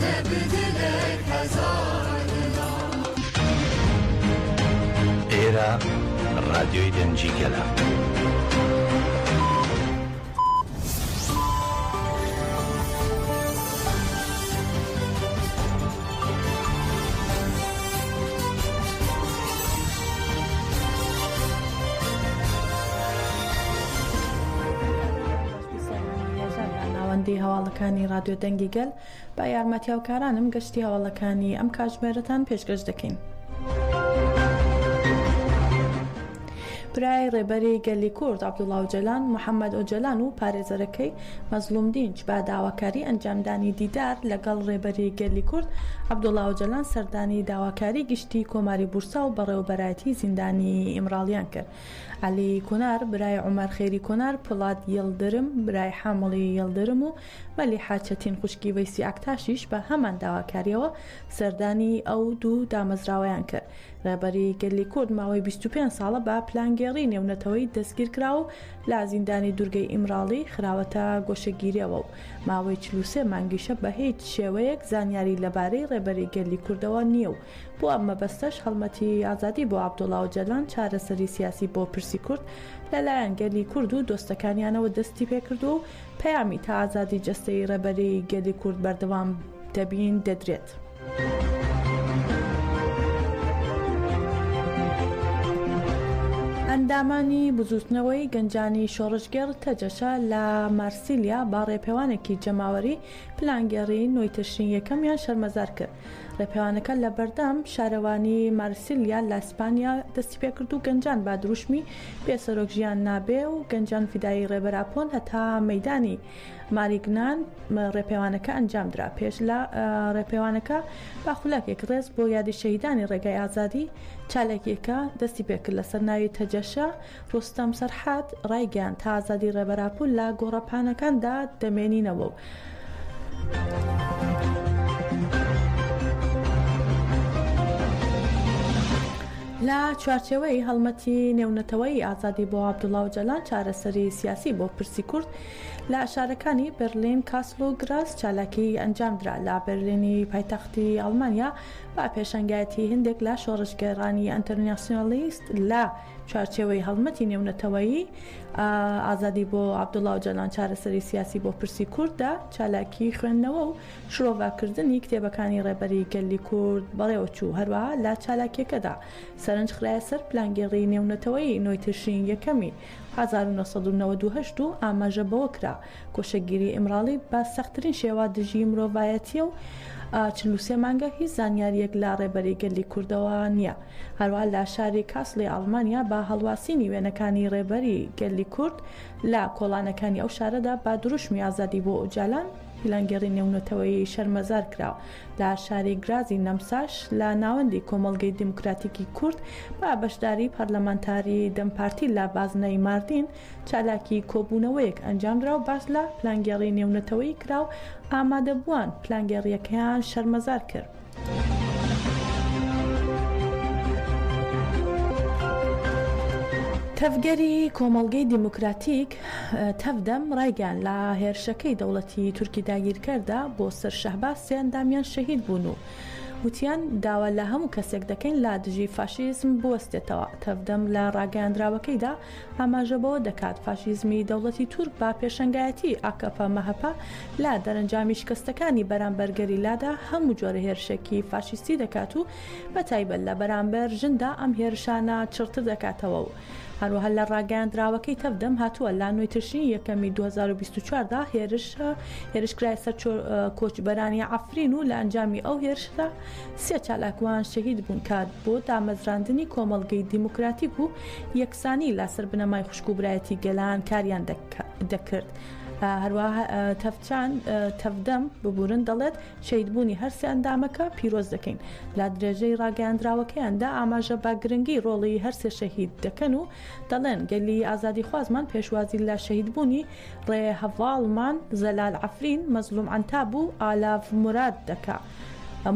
نبدلك هزارنا. ئێرە ڕادیۆی دەنگی گەلە. ناوەندی هەواڵەکانی رادیۆ دەنگی گەل بە یارمەتی هاوکارانم گەشتی هەواڵەکانی ئەم کاتژمێرەتان پێشکەش دەکەین. برای ڕێبەری گەلی کورد عەبدوڵڵا ئۆجەلان محەممەد ئۆجەلان و پارێزەرەکەی مەزلوم دینج با داواکاری ئەنجامدانی دیدار لەگەڵ ڕێبەری گەلی کورد عەبدوڵڵا ئۆجەلان سەردانی داواکاری گشتی کۆماری بورسا و بەڕێوەبەرایەتی زیندانی ئیمراڵیان کرد. عەلی کۆنار برای عومەر خێری کۆنار پڵات یڵدرم برای حامڵی یڵدرم و مەلیحە چەتین خوشکی وەیسی ئاکتاشیش بە هەمان داواکاریەوە سەردانی ئەو دوو دامەزراوەیان کرد. ڕێبەری گەلی کورد ماوەی 25 ساڵە بە پلانگێڕی نێونەتەوەی دەستگیر کرا و لا زیندانی دوورگەی ئیمراڵی خراوەتە گۆشەگیریەوە و ماوەی 43 مانگیشە بە هیچ شێوەیەک زانیاری لەبارەی ڕێبەری گەلی کوردەوە نییە و بۆ ئەم مەبەستەش هەڵمەتی ئازادی بۆ عەبدوڵڵا ئۆجەلان چارەسەری سیاسی بۆ پرسی کورد لەلایەن گەلی کورد و دۆستەکانیانەوە دەستی پێکردو و پەیامی تا ئازادی جەستەی ڕێبەری گەلی کورد بەردەوام دەبین دەدرێت. ئەندامانی بزوتنەوەی گەنجانی شۆڕژگەر تەجەشە لە مارسیلیا با ڕێپێوانێکی جەماوەری پلانگەڕی نۆی تشرین یەکەمیان شەرمەزار کرد. ڕێپێوانەکە لە بەردەم شارەوانی مارسیلیا لە ئیسپانیا دەستی پێکرد و گەنجان با دروشمی بێسەرۆک ژیان نابێ و گەنجان فیدایی ڕێبەراپۆن هەتا مەیدانی ماریگنان ڕێپێوانەکە ئەنجامدرا. پێش لە ڕێپێوانەکە با خولەکێک ڕێز بۆ یادی شەهیدانی ڕێگای ئازادی چالێکێکە دەستی پێکرد لەسەر ناوی تەجەشە ڕۆستەم سەرحات ڕایگەیان تا ئازادی ڕێبەراپۆن لە گۆڕەپانەکاندا دەمێنینەوە. لە چوارچێوەی هەڵمەتی نێونەتەوەی ئازادی بۆ عەبدوڵڵا ئۆجەلان چارەسەری سیاسی بۆ پرسی کورد لە شارەکانی بەرلین کاسل و گراس چالاکی ئەنجامدرا. لە بەرلینی پایتەختی ئەڵمانیا با پێشەنگایەتی هەندێک لە شۆڕژگەرانی ئەنتەرناسیۆنالیست لە چوارچێوەی هەڵمەتی نێونەتەوەی ئازادی بۆ عەبدوڵڵا ئۆجەلان چارەسەری سیاسی بۆ پرسی کورددا چالاکی خوێندنەوە و شرۆڤاکردنی کتێبەکانی ڕێبەری گەلی کورد بەڕێوەچوو. هەروەها لە چالاکیەکەدا سەرنج خرایە سەر پلانگێڕی نێونەتەوەی نۆی تشرین یەکەمی 1992 و ئاماژە بەوە کرا کۆشەگیری ئیمراڵی بە سەختترین شێوە دژی مرۆڤایەتیە و 43 مانگە هیچ زانیاریەک لە ڕێبەری گەلی کوردەوە نییە. هەروەها لە شاری کاسلی ئەڵمانیا بە هەڵواسینی وێنەکانی ڕێبەری گەلی کورد لە کۆڵانەکانی ئەو شارەدا با دروشمی ئازادی بۆ ئۆجەلان پلانگەڕی نێونەتەوەی شەرمەزار کراوە. لە شاری گرازی نەمساش لە ناوەندی کۆمەڵگەی دیموکراتیکی کورد با بەشداری پەرلەمانتاری دەمپارتی لە بازنەی ماردین چالاکی کۆبوونەوەیەک ئەنجامدرا و باس لە پلانگەڕی نێونەتەوەی کراو ئامادەبووان پلانگەڕیەکەیان شەرمەزار کرد. تەفگەری کۆمەڵگەی دیموکراتیک تەفدەم ڕایگەیان لە هێرشەکەی دەوڵەتی تورکی داگیرکەردا بۆ سەر شەهباز سێ ئەندامیان شەهید بوون و وتیان داوا لە هەموو کەسێک دەکەین لا دژی فاشیزم بوەستێتەوە. تەفدەم لە ڕاگەیاندراوەکەیدا ئاماژەبەوە دەکات فاشیزمی دەوڵەتی تورک با پێشەنگایەتی ئاکەپە مەهەپا لا دەرەنجامی شکستەکانی بەرامبەرگەری لادا هەموو جۆرە هێرشێکی فاشیستی دەکات و بەتایبەت لە بەرامبەر ژندا ئەم هێرشانە چڕتر دەکاتەوە و هەروەها لە ڕاگەیاندراوەکەی تەفدەم هاتووە لا نۆی تشرین یەکەمی 2024دا هێرشکرای سەر کۆچبەرانی عەفرین و لە ئەنجامی ئەو هێرشدا سێ چالاکوان شەهید بوون کات بۆ دامەزراندنی کۆمەڵگەی دیموکراتیک و یەکسانی لەسەر بنەمای خوشک و برایەتی گەلان کاریان دەکرد. هەروەها تەفدەم ببورن دەڵێت شەیدبوونی هەر سێ ئەندامەکە پیرۆز دەکەین. لە درێژەی ڕاگەیاندراوەکەیاندا ئاماژە بە گرنگی ڕۆڵی هەر سێ شەهید دەکەن و دەڵێن گەلی ئازادی خوازمان پێشوازی لە شەهیدبوونی ڕێ هەڤاڵمان زەلال عەفرین مەزلوم عەنتاب و ئالاف موراد دەکا.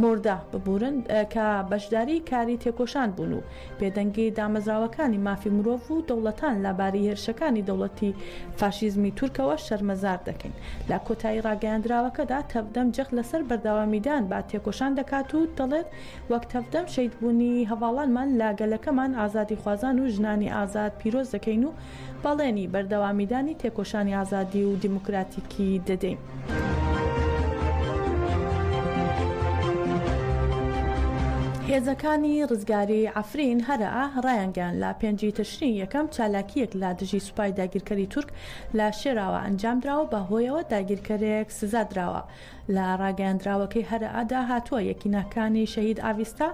مۆردە ببورن کە بەشداری کاری تێکۆشان بوون و بێدەنگی دامەزراوەکانی مافی مرۆڤ و دەوڵەتان لەباری هێرشەکانی دەوڵەتی فاشیزمی تورکەوە شەرمەزار دەکەین. لە کۆتایی ڕاگەیاندراوەکەدا تەفدەم جەخت لەسەر بەردەوامیدان با تێکۆشان دەکات و دەڵێت وەک تەفدەم شەیدبوونی هەواڵانمان لا گەلەکەمان ئازادی خوازان و ژنانی ئازاد پیرۆز دەکەین و بەڵێنی بەردەوامیدانی تێکۆشانی ئازادی و دیموکراتیکی دەدەین. هێزەکانی ڕزگاری عەفرین هەرە ڕایانگەیان لە 5 تشرین یەکەم چالاکیەک لە دژی سوپای داگیرکەری تورک لە شێراوە ئەنجامدراوە بەهۆیەوە داگیرکەرێک سزادراوە. لە ڕاگەیاندراوەکەی هەرەدا هاتووە یەکینەکانی شەهید ئاویستا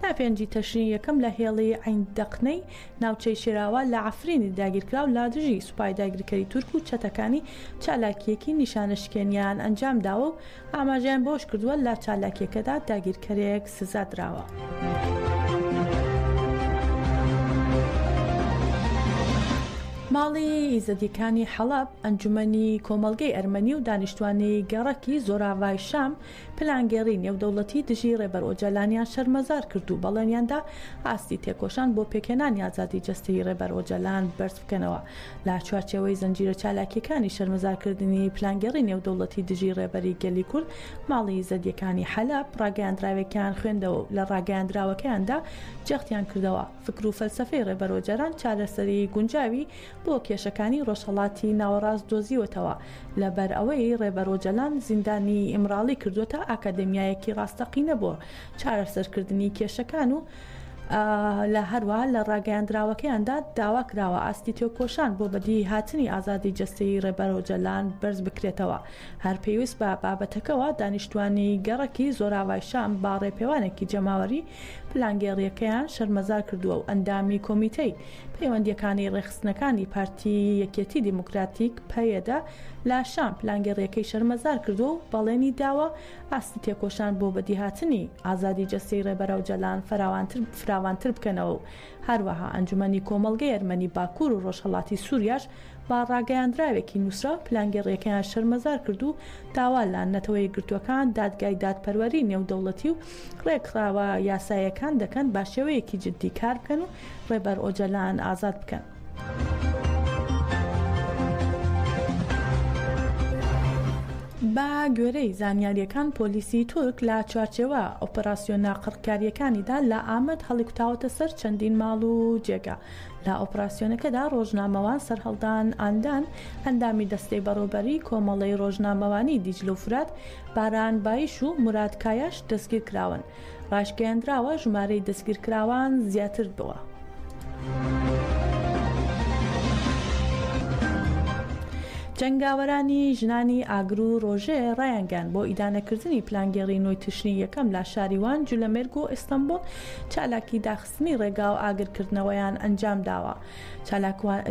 لە 5 تشرین یەکەم لە هێڵی عیندەقنەی ناوچەی شێراوە لە عەفرینی داگیرکراو لە دژی سوپای داگیرکەری تورک و چەتەکانی چالاکیەکی نیشانەشکێنیان ئەنجامداوە و ئاماژیان بۆش کردووە لە چالاکیەکەدا داگیرکەرێک سزادراوە. ماڵی ئیزەدیەکانی حەڵەب ئەنجومەنی کۆمەڵگەی ئەرمەنی و دانیشتوانی گەڕەکی زۆراڤای شام پلانگێڕی نێودەوڵەتی دژی ڕێبەر ئۆجەلانیان شەرمەزار کرد و بەڵێنیاندا ئاستی تێکۆشان بۆ پێکێنانی ئازادی جەستەی ڕێبەر ئۆجەلان بەرز بکەنەوە. لە چوارچێوەی زەنجیرە چالاکیەکانی شەرمەزارکردنی پلانگێڕی نێودەوڵەتی دژی ڕێبەری گەلی کورد ماڵی ئیزەدیەکانی حەلەب ڕاگەیاندراوێکیان خوێندەوە و لە ڕاگەیاندراوەکەیاندا جەختیان کردەوە فکر و فەلسەفەی ڕێبەر ئۆجەلان چارەسەری گونجاوی بۆ کێشەکانی ڕۆژهەڵاتی ناوەڕاست دۆزیوەتەوە لەبەر ئەوەی ڕێبەر ئۆجەلان زیندانی ئیمراڵی کردوتە ئاکادمیایەکی ڕاستەقینە بۆ چارەسەرکردنی کێشەکان و لە هەروە لە ڕاگەیاندراوەکەیاندا داوا کراوە ئاستی تێکۆشان بۆ بەدی هاتنی ئازادی جەستەی ڕێبەر ئۆجەلان بەرز بکرێتەوە. هەر پێویست بە بابەتەکەەوە دانیشتوانی گەڕەکی زۆراڤای شام با ڕێپێوانێکی جەماوەری پلانگێڕیەکەیان شەرمەزار کردووە و ئەندامی کۆمیتەی پەیوەندیەکانی ڕێخستنەکانی پارتی یەکێتی دیموکراتیک پەیەدا لە شام پلانگێڕیەکەی شەرمەزار کردو و بەڵێنی داوە ئاستی تێکۆشان بۆ بەدیهاتنی ئازادی جەستەی ڕێبەر ئۆجەلان فراوانتر بکەنەوە و هەروەها ئەنجومەنی کۆمەڵگەی ئەرمەنی باکوور و ڕۆژهەڵاتی سووریاش با ڕاگەیاندراوێکی نووسرا پلانگێڕیەکەیان شەرمەزار کرد و داوا لە نەتەوەی گرتوەکان دادگای دادپەروەری نێودەوڵەتی و ڕێکخراوە یاسایەکان دەکەن با شێوەیەکی جددی کار بکەن و ڕێبەر ئۆجەلان ئازاد بکەن. با گوێرەی زانیاریەکان پۆلیسی تورک لە چوارچێوە ئۆپەراسیۆنە قڕکاریەکانیدا لە ئامەد هەڵیکوتاوەتە سەر چەندین ماڵ و جێگا. لە ئۆپەراسیۆنەکەدا ڕۆژنامەوان سەرهەڵدان ئاندان ئەندامی دەستەی بەڕۆبەری کۆمەڵی ڕۆژنامەوانی دیجل و فرات باران بایش و مراد کایاش دەستگیر کراون. ڕاشگەیاندراوە ژمارەی دەستگیرکراوان زیاتر بووە. جەنگاوەرانی ژنانی ئاگر و ڕۆژێ ڕایانگەیان بۆ ئیدانەکردنی پلانگێڕی نۆی تشرین یەکەم لە شاریوان جولەمێرگ و ئێستەمبۆڵ چالاکی داخستنی ڕێگا و ئاگرکردنەوەیان ئەنجام داوە.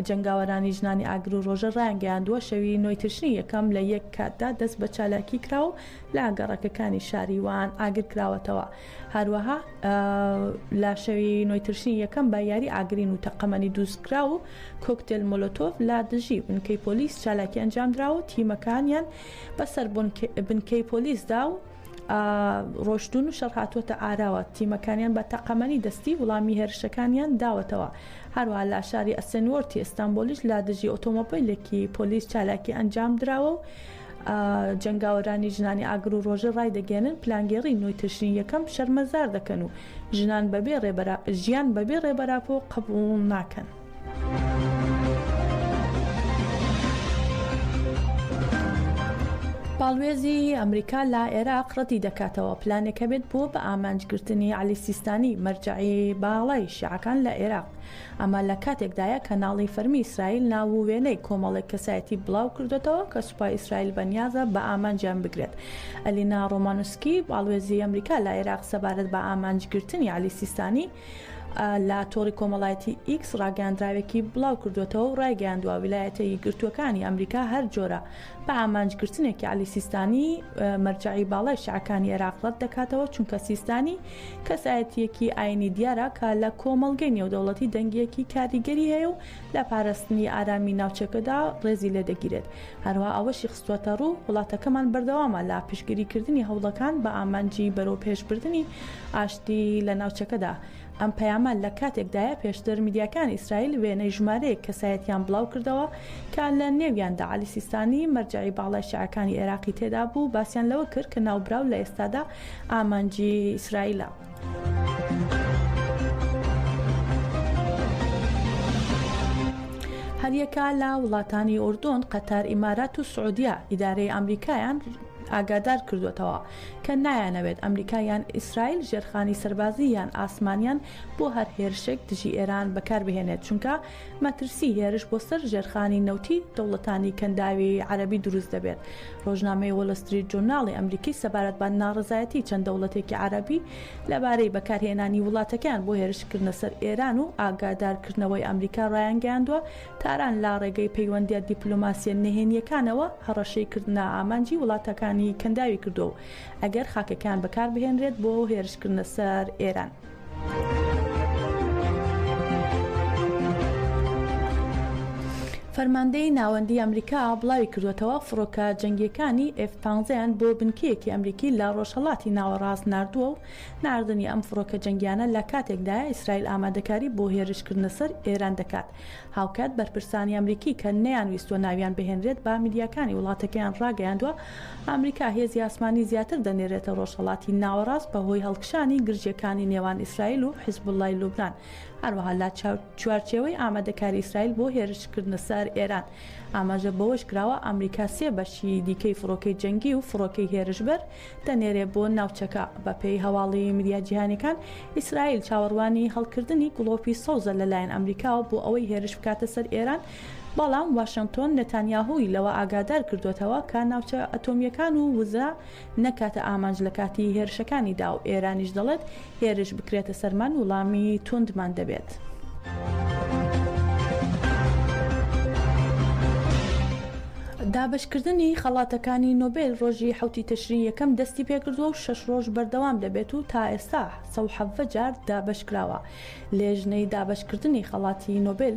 جەنگاوەرانی ژنانی ئاگر و ڕۆژە ڕایانگەیاندووە شەوی نۆی تشرین یەکەم لە یەک کاتدا دەست بە چالاکی کرا و لە گەڕەکەکانی شاریوان ئاگر کراوەتەوە. هەروەها لە شەوی نۆی تشرین یەکەم بە یاری ئاگرین و تەقەمەنی دروستکرا و کۆکتێل مۆلۆتۆڤ لە دژی بنکەی پۆلیس چالاکی ئەنجامدراوە تیمەکانیان بەسەر بنکەی پۆلیسدا و ڕۆشتون و شەڕهاتوۆتە ئاراوە تیمەکانیان بە تەقەمەنی دەستی وڵامی هێرشەکانیان داوەتەوە. هەروە لە شاری ئەسەنوەرتی ئەستانبولیش لە دژی ئۆتۆمۆبیلێکی پۆلیس چالاکی ئەنجام دراوە و جەنگاوەرانی ژنانی ئاگر و ڕۆژە ڕای دەگەێنن پلانگێڕی نۆی تشرین یەکەم شەرمەزار دەکەن و ژیان بەبێ ڕێبەراپۆ قبول ناکەن. باڵوێزی ئەمریکا لە عێراق ڕەتی دەکاتەوە پلانێکە بێت بۆ بە ئامانجگرتنی عەلی سیستانی مەرجەعی باڵای شیعەکان لە عێراق. ئەمە لە کاتێکدایە کەناڵی فەرمی ئیسرائیل ناو و وێنەی کۆمەڵێک کەسایەتی بڵاو کردوێتەوە کە سوپای ئیسرائیل بەنیازە بە ئامانجیان بگرێت. ئەلینا ڕۆمانوسکی باڵوێزی ئەمریکا لە عێراق سەبارەت بە ئامانجگرتنی عەلی سیستانی لە تۆڕی کۆمەڵایەتی ئیکس ڕاگەاندراوێکی بڵاو کردوێتەوە و ڕایگەاندووە ویلایەتە یەکگرتووەکانی ئەمریکا هەر جۆرە بە ئامانجگرتنێکی عەلی سیستانی مەرجەعی باڵای شیعەکانی عێراق ڕەت دەکاتەوە، چونکە سیستانی کەسایەتیەکی ئاینی دیارە کە لە کۆمەڵگەی نێودەوڵەتی دەنگیەکی کاریگەری هەیە و لە پاراستنی ئارامی ناوچەکەدا ڕێزی لێ دەگیرێت. هەروە ئەوەشی خستوەتە ڕوو وڵاتەکەمان بەردەوامە لە پشتگیریکردنی هەوڵەکان بە ئامانجی بەرەو پێشبردننی ئاشتی لە ناوچەکەدا. ئەم پەیامان لە کاتێکدایە پێشتر میدیاکانی ئیسرائیل وێنەی ژمارەیەک کەسایەتیان بڵاو کردەوە کە لە نێویاندا عەلی سیستانی مەرجەعی باڵای شیعەکانی عێراقی تێدا بوو، باسییان لەوە کرد کە ناوبراو لە ئێستادا ئامانجی ئیسرائیلە. هەریەکە لە وڵاتانی ئوردون، قەتار، ئیمارات و سعودیا ئیدارەی ئەمریکایان ئاگادار کردوێتەوە کە نایانەوێت ئەمریکایان ئیسرائیل ژێرخانی سەربازی یان ئاسمانیان بۆ هەر هێرشێک دژی ئێران بەکاربهێنێت، چونکە مەترسی هێرش بۆ سەر ژێرخانی نەوتی دەوڵەتانی کەنداوی عەرەبی دروست دەبێت. ڕۆژنامەی وۆل ستریت جورناڵی ئەمریکی سەبارەت بە ناڕزایەتی چەند دەوڵەتێکی عەرەبی لەبارەی بەکارهێنانی وڵاتەکان بۆ هێرشکردنە سەر ئێران و ئاگادارکردنەوەی ئەمریکا ڕایانگەاندووە تاران لا ڕێگەی پەیوەندیە دیپلۆماسیە نهێنیەکانەوە هەڕەشەیکردنە ئامانجی وڵاتەکانی کەنداوی کردو و ئەگەر خاکەکان بەکاربهێنرێت بۆ هێرشکردنە سەر ئێران. فەرماندەی ناوەندی ئەمریکا بڵاوی کردوێتەوە فڕۆکە جەنگیەکانی F-15 بۆ بنکەیەکی ئەمریکی لە ڕۆژهەڵاتی ناوەڕاست نردووە و ناردنی ئەم فڕۆکە جەنگیانە لە کاتێکدایە ئیسرائیل ئامادەکاری بۆ هێرشکردنە سەر ئێران دەکات. هاوکات بەرپرسانی ئەمریکی کە نەیانویستوە ناویان بهێنرێت بە میدیاکانی وڵاتەکەیان ڕاگەیاندووە ئەمریکا هێزی ئاسمانی زیاتر دەنێرێتە ڕۆژهەڵاتی ناوەڕاست بەهۆی هەڵکشانی گرژیەکانی نێوان ئیسرائیل و حیزبوڵای لوبنان، هەروەها لا چوارچێوەی ئامادەکاری ئیسرائیل بۆ هێرشکردنە سەر ئێران. ئاماژە بەوەش کراوە ئەمریکا سێ بەشی دیکەی فڕۆکەی جەنگی و فڕۆکەی هێرشبەر دەنێرێ بۆ ناوچەکە. بەپێی هەواڵی میدیا جیهانیەکان ئیسرائیل چاوەڕوانی هەڵکردنی گڵۆپی سەوزە لەلایەن ئەمریکاوە بۆ ئەوەی هێرش بکاتە سەر ئێران، بەڵام واشنگتۆن نێتانیاهوی لەوە ئاگادار کردوێتەوە کە ناوچە ئەتۆمیەکان و وزە نەکاتە ئامانج لە کاتی هێرشەکانیدا و ئێرانیش دەڵێت هێرش بکرێتە سەرمان وڵامی توندمان دەبێت. دابشکردنی خەڵاتەکانی نۆبێل ڕۆژی 7 تەشرین یەکەم دەستی پێکردووە و 6 ڕۆژ بەردەوام دەبێت و تا ئێستا 170 جار دابشکراوە. لێژنەی دابشکردنی خەڵاتی نۆبێل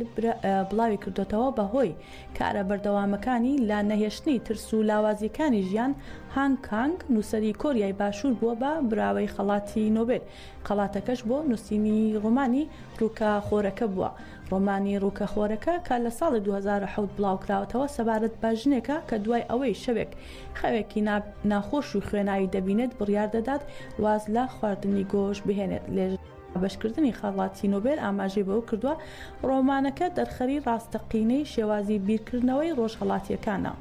بڵاوی کردوێتەوە بەهۆی کارە بەردەوامەکانی لا نەهێشتنی ترس و لاوازیەکانی ژیان. هانگ کانگ نووسەری کۆریای باشوور بووە بە براوەی خەڵاتی نۆبێل. خەڵاتەکەش بۆ نووسینی ڕۆمانی ڕووکەخۆرەکە بووە. ڕۆمانی ڕووکەخۆرەکە کە لە ساڵی 2007 بڵاوکراوەتەوە سەبارەت بە ژنێکە کە دوای ئەوەی شەوێک خەوێکی ناخۆش و خوێناوی دەبینێت بڕیار دەدات واز لە خواردنی گۆشت بهێنێت. بەشکردنی خەڵاتی نۆبێل ئاماژەی بەوە کردووە ڕۆمانەکە دەرخەری ڕاستەقینەی شێوازی بیرکردنەوەی ڕۆژهەڵاتیەکانە.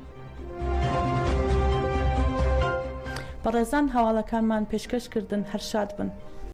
بەڕێزان هەواڵەکانمان پێشکەشکردن هەر شاد بن.